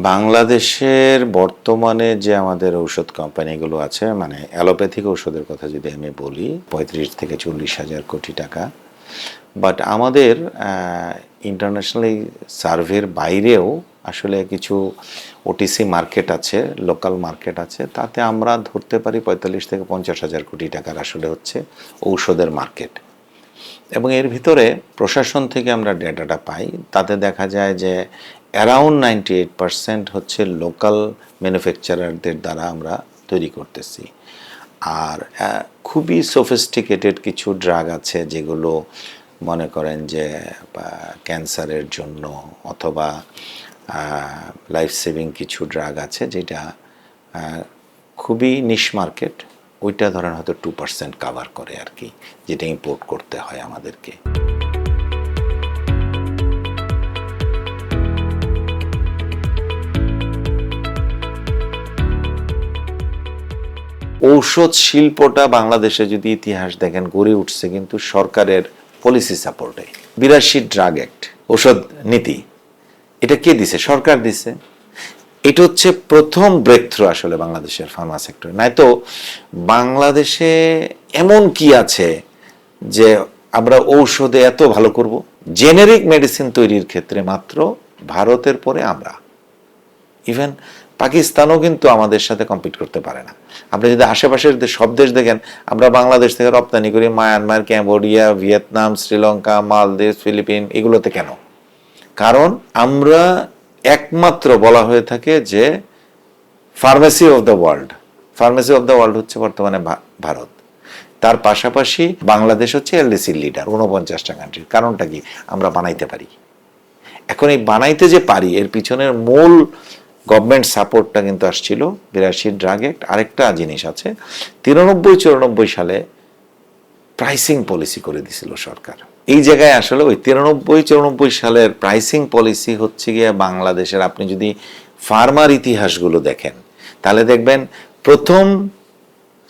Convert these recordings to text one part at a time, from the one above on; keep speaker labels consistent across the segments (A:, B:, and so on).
A: বাংলাদেশের বর্তমানে যে আমাদের ঔষধ কোম্পানিগুলো আছে, মানে অ্যালোপ্যাথিক ঔষধের কথা যদি আমি বলি, 35 থেকে 40,000 কোটি টাকা। বাট আমাদের ইন্টারন্যাশনালি সার্ভের বাইরেও আসলে কিছু ওটিসি মার্কেট আছে, লোকাল মার্কেট আছে, তাতে আমরা ধরতে পারি 45 থেকে 50,000 কোটি টাকার আসলে হচ্ছে ঔষধের মার্কেট। এবং এর ভিতরে প্রশাসন থেকে আমরা ডেটাটা পাই, তাতে দেখা যায় যে অ্যারাউন্ড 98% হচ্ছে লোকাল ম্যানুফ্যাকচারারদের দ্বারা আমরা তৈরি করতেছি। আর খুবই সফিস্টিকেটেড কিছু ড্রাগ আছে যেগুলো মনে করেন যে ক্যান্সারের জন্য অথবা লাইফ সেভিং কিছু ড্রাগ আছে যেটা খুবই নিশ মার্কেট, ওইটা ধরেন হয়তো 2% কাভার করে আর কি, যেটা ইম্পোর্ট করতে হয় আমাদেরকে। ঔষধ শিল্পটা বাংলাদেশে যদি ইতিহাস দেখেন গড়ে উঠছে কিন্তু সরকারের পলিসি সাপোর্টে। 82 ড্রাগ অ্যাক্ট, ঔষধ নীতি, এটা কে দিছে? সরকার দিছে। এটা হচ্ছে প্রথম ব্রেক থ্রু আসলে বাংলাদেশের ফার্মা সেক্টরে। নয়তো বাংলাদেশে এমন কি আছে যে আমরা ঔষধে এত ভালো করব? জেনেরিক মেডিসিন তৈরির ক্ষেত্রে মাত্র ভারতের পরে আমরা। ইভেন পাকিস্তানও কিন্তু আমাদের সাথে কম্পিট করতে পারে না। আপনি যদি আশেপাশের সব দেশ দেখেন, আমরা বাংলাদেশ থেকে রপ্তানি করি মায়ানমার, ক্যাম্বোডিয়া, ভিয়েতনাম, শ্রীলঙ্কা, মালদ্বীপ, ফিলিপিন, এগুলোতে কেন? কারণ আমরা একমাত্র বলা হয়ে থাকে যে pharmacy of the world. Pharmacy of the world হচ্ছে বর্তমানে ভারত। তার পাশাপাশি বাংলাদেশ হচ্ছে এলডিসির লিডার 49টা কান্ট্রির। কারণটা কি? আমরা বানাইতে পারি। এখন এই বানাইতে যে পারি, এর পিছনের মূল গভর্নমেন্ট সাপোর্টটা কিন্তু আসছিল 82 ড্রাগ অ্যাক্ট। আরেকটা জিনিস আছে, 93-94 সালে প্রাইসিং পলিসি করে দিছিল সরকার। এই জায়গায় আসলে ওই 93-94 সালের প্রাইসিং পলিসি হচ্ছে গিয়ে বাংলাদেশের, আপনি যদি ফার্মার ইতিহাসগুলো দেখেন তাহলে দেখবেন প্রথম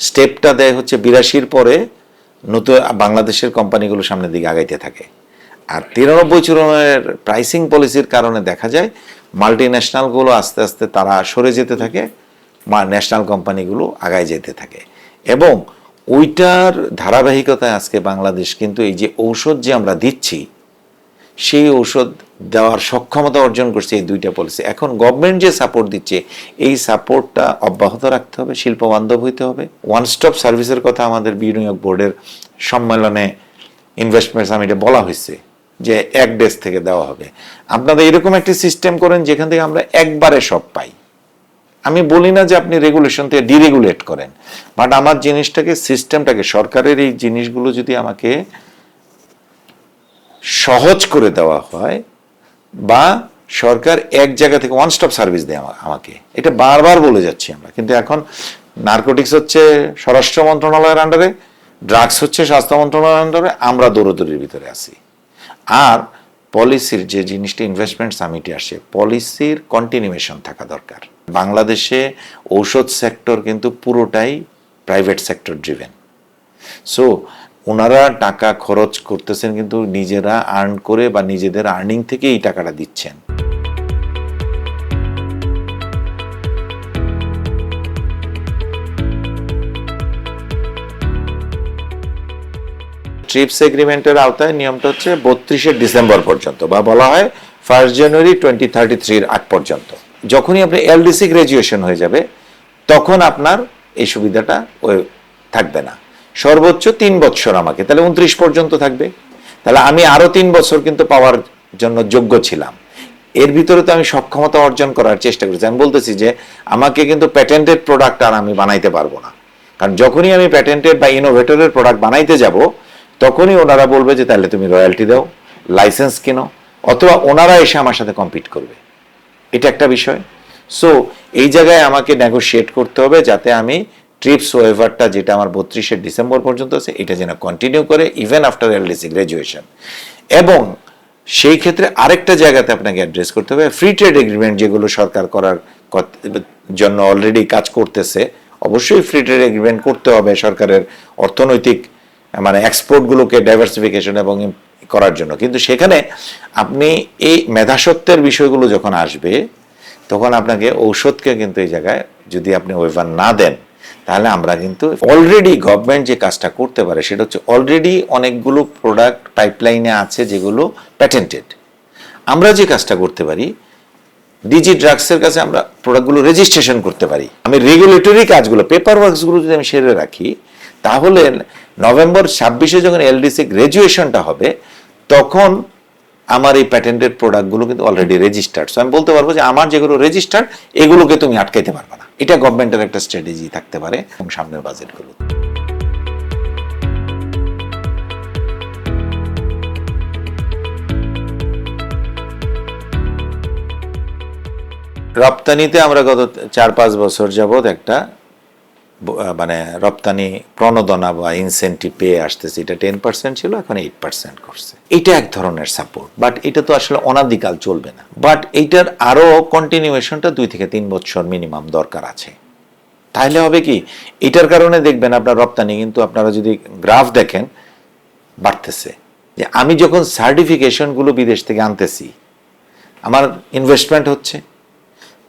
A: স্টেপটা দেয় হচ্ছে 82-র পরে নতুন বাংলাদেশের কোম্পানিগুলো সামনের দিকে আগাইতে থাকে। আর 93-94 প্রাইসিং পলিসির কারণে দেখা যায় মাল্টি ন্যাশনালগুলো আস্তে আস্তে তারা সরে যেতে থাকে, ন্যাশনাল কোম্পানিগুলো আগায় যেতে থাকে। এবং ওইটার ধারাবাহিকতায় আজকে বাংলাদেশ কিন্তু এই যে ঔষধ যে আমরা দিচ্ছি, সেই ঔষধ দেওয়ার সক্ষমতা অর্জন করছে এই দুইটা পলিসি। এখন গভর্নমেন্ট যে সাপোর্ট দিচ্ছে, এই সাপোর্টটা অব্যাহত রাখতে হবে, শিল্প বান্ধব হইতে হবে। ওয়ান স্টপ সার্ভিসের কথা আমাদের বিনিয়োগ বোর্ডের সম্মেলনে, ইনভেস্টমেন্ট সামিটে বলা হয়েছে যে এক দেশ থেকে দেওয়া হবে। আপনারা এরকম একটি সিস্টেম করেন যেখান থেকে আমরা একবারে সব পাই। আমি বলি না যে আপনি রেগুলেশন থেকে ডিরেগুলেট করেন, বাট আমার জিনিসটাকে, সিস্টেমটাকে, সরকারের এই জিনিসগুলো যদি আমাকে সহজ করে দেওয়া হয়, বা সরকার এক জায়গা থেকে ওয়ান স্টপ সার্ভিস দেয় আমাকে, এটা বারবার বলে যাচ্ছি আমরা। কিন্তু এখন নার্কোটিক্স হচ্ছে স্বরাষ্ট্র মন্ত্রণালয়ের আন্ডারে, ড্রাগস হচ্ছে স্বাস্থ্য মন্ত্রণালয়ের আন্ডারে, আমরা দৌড়দৌড়ির ভিতরে আছি। আর পলিসির যে জিনিসটা ইনভেস্টমেন্ট সামিটে আসে, পলিসির কন্টিনিউয়েশন থাকা দরকার। বাংলাদেশে ঔষধ সেক্টর কিন্তু পুরোটাই প্রাইভেট সেক্টর ড্রিভেন। সো ওনারা টাকা খরচ করতেছেন কিন্তু নিজেরা আর্ন করে বা নিজেদের আর্নিং থেকে এই টাকাটা দিচ্ছেন। ট্রিপস এগ্রিমেন্টের আওতায় নিয়মটা হচ্ছে 32 ডিসেম্বর পর্যন্ত, বা বলা হয় 1 জানুয়ারি 2033 আগ পর্যন্ত। যখনই আপনি এলডিসি গ্রাজুয়েশন হয়ে যাবে তখন আপনার এই সুবিধাটা থাকবে না। সর্বোচ্চ 3 বছর আমাকে, তাহলে 29 পর্যন্ত থাকবে। তাহলে আমি আরো 3 বছর কিন্তু পাওয়ার জন্য যোগ্য ছিলাম। এর ভিতরে তো আমি সক্ষমতা অর্জন করার চেষ্টা করেছি। আমি বলতেছি যে আমাকে কিন্তু প্যাটেন্টেড প্রোডাক্ট আর আমি বানাইতে পারবো না, কারণ যখনই আমি প্যাটেন্টেড বা ইনোভেটরের প্রোডাক্ট বানাইতে যাব তখনই ওনারা বলবে যে তাহলে তুমি রয়্যালটি দাও, লাইসেন্স কিনো, অথবা ওনারা এসে আমার সাথে কম্পিট করবে। এটা একটা বিষয়। সো এই জায়গায় আমাকে নেগোশিয়েট করতে হবে যাতে আমি ট্রিপস ওয়েভারটা, যেটা আমার 32 ডিসেম্বর পর্যন্ত আছে, এটা যেন কন্টিনিউ করে ইভেন আফটার এলডিসি গ্রাজুয়েশন। এবং সেই ক্ষেত্রে আরেকটা জায়গাতে আপনাকে অ্যাড্রেস করতে হবে, ফ্রি ট্রেড এগ্রিমেন্ট যেগুলো সরকার করার জন্য অলরেডি কাজ করতেছে, অবশ্যই ফ্রি ট্রেড এগ্রিমেন্ট করতে হবে সরকারের অর্থনৈতিক, মানে এক্সপোর্টগুলোকে ডাইভার্সিফিকেশন এবং করার জন্য। কিন্তু সেখানে আপনি এই মেধাসত্ত্বের বিষয়গুলো যখন আসবে, তখন আপনাকে ঔষধকে কিন্তু এই জায়গায় যদি আপনি ওয়েভার না দেন, তাহলে আমরা কিন্তু অলরেডি গভর্নমেন্ট যে কাজটা করতে পারে সেটা হচ্ছে অলরেডি অনেকগুলো প্রোডাক্ট পাইপলাইনে আছে যেগুলো প্যাটেন্টেড। আমরা যে কাজটা করতে পারি, ডিজি ড্রাগসের কাছে আমরা প্রোডাক্টগুলো রেজিস্ট্রেশন করতে পারি। আমি রেগুলেটরি কাজগুলো, পেপার ওয়ার্কসগুলো যদি আমি সেরে রাখি, তাহলে নভেম্বর 26-এ যখন এলডিসি গ্র্যাজুয়েশনটা হবে, তখন আমার এই প্যাটেন্টেড প্রোডাক্টগুলো কিন্তু অলরেডি রেজিস্টার্ড। সো আমি বলতে পারবো যে আমার যেগুলো রেজিস্টার্ড এগুলোকে তুমি আটকাইতে পারবে না। এটা গভর্নমেন্টের একটা স্ট্র্যাটেজি থাকতে পারে এবং সামনের বাজেটগুলো। রপ্তানিতে আমরা গত 4-5 বছর যাবৎ একটা মানে রপ্তানি প্রণোদনা বা ইনসেন্টিভ পেয়ে আসতেছে। এটা 10% ছিল, এখন 8% করছে। এটা এক ধরনের সাপোর্ট, বাট এটা তো আসলে অনাদিকাল চলবে না। বাট এইটার আরো কন্টিনিউয়েশনটা 2 থেকে 3 বছর মিনিমাম দরকার আছে। তাহলে হবে কি, এটার কারণে দেখবেন আপনার রপ্তানি কিন্তু আপনারা যদি গ্রাফ দেখেন বাড়তেছে। যে আমি যখন সার্টিফিকেশনগুলো বিদেশ থেকে আনতেছি, আমার ইনভেস্টমেন্ট হচ্ছে,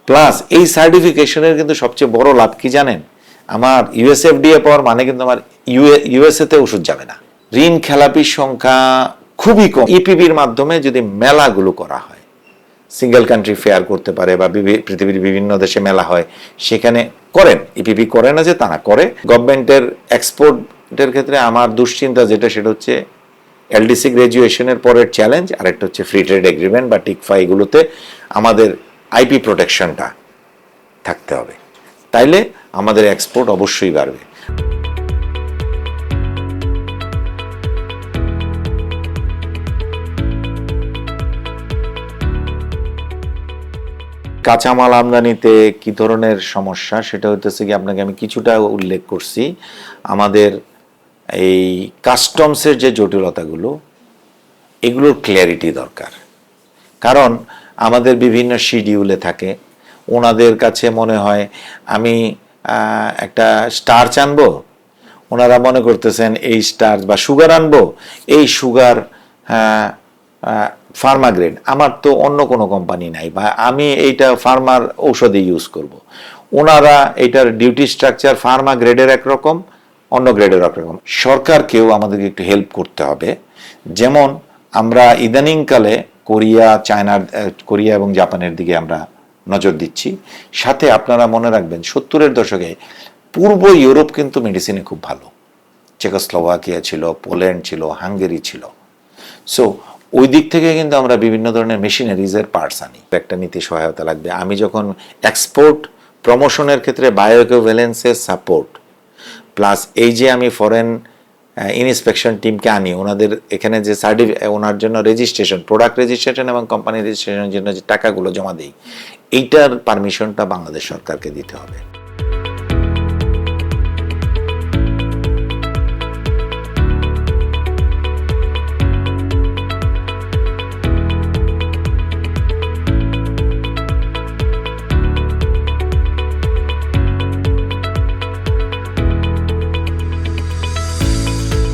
A: প্লাস এই সার্টিফিকেশনের কিন্তু সবচেয়ে বড় লাভ কি জানেন? আমার ইউএসএফডিএ পাওয়ার মানে কিন্তু আমার ইউএসএ তে ওষুধ যাবে না। ঋণ খেলাপির সংখ্যা খুবই কম। ইপিবির মাধ্যমে যদি মেলাগুলো করা হয়, সিঙ্গেল কান্ট্রি ফেয়ার করতে পারে বা পৃথিবীর বিভিন্ন দেশে মেলা হয়, সেখানে করেন। ইপিবি করে না যে তা না, করে। গভর্নমেন্টের এক্সপোর্টের ক্ষেত্রে আমার দুশ্চিন্তা যেটা, সেটা হচ্ছে এলডিসি গ্র্যাজুয়েশনের পরের চ্যালেঞ্জ, আর একটা হচ্ছে ফ্রি ট্রেড এগ্রিমেন্ট বা টিকফা। এগুলোতে আমাদের আইপি প্রোটেকশনটা থাকতে হবে, তাইলে আমাদের এক্সপোর্ট অবশ্যই বাড়বে। কাঁচামাল আমদানিতে কি ধরনের সমস্যা, সেটা হইতেছে কি, আপনাকে আমি কিছুটা উল্লেখ করছি। আমাদের এই কাস্টমসের যে জটিলতাগুলো, এগুলোর ক্লিয়ারিটি দরকার। কারণ আমাদের বিভিন্ন শিডিউলে থাকে, ওনাদের কাছে মনে হয় আমি একটা স্টার্চ আনবো, ওনারা মনে করতেছেন এই স্টার্চ বা সুগার আনবো, এই সুগার ফার্মা গ্রেড, আমার তো অন্য কোনো কোম্পানি নাই, বা আমি এইটা ফার্মার ঔষধে ইউজ করব। ওনারা এটার ডিউটি স্ট্রাকচার ফার্মা গ্রেডের একরকম, অন্য গ্রেডের একরকম। সরকারকেও আমাদেরকে একটু হেল্প করতে হবে। যেমন আমরা ইদানিংকালে কোরিয়া এবং জাপানের দিকে আমরা নজর দিচ্ছি। সাথে আপনারা মনে রাখবেন 70-এর দশকে পূর্ব ইউরোপ কিন্তু মেডিসিনে খুব ভালো। চেকোস্লোভাকিয়া ছিল, পোল্যান্ড ছিল, হাঙ্গেরি ছিল। সো ওই দিক থেকে কিন্তু আমরা বিভিন্ন ধরনের মেশিনারিজের পার্টস আনি। একটা নীতি সহায়তা লাগবে। আমি যখন এক্সপোর্ট প্রমোশনের ক্ষেত্রে বায়োইকুইভ্যালেন্সের সাপোর্ট, প্লাস এই যে আমি ফরেন ইনস্পেকশন টিমকে আনি, ওনাদের এখানে যে ওনার জন্য রেজিস্ট্রেশন, প্রোডাক্ট রেজিস্ট্রেশন এবং কোম্পানি রেজিস্ট্রেশনের জন্য যে টাকাগুলো জমা দিই, এইটার পারমিশনটা বাংলাদেশ সরকারকে দিতে হবে।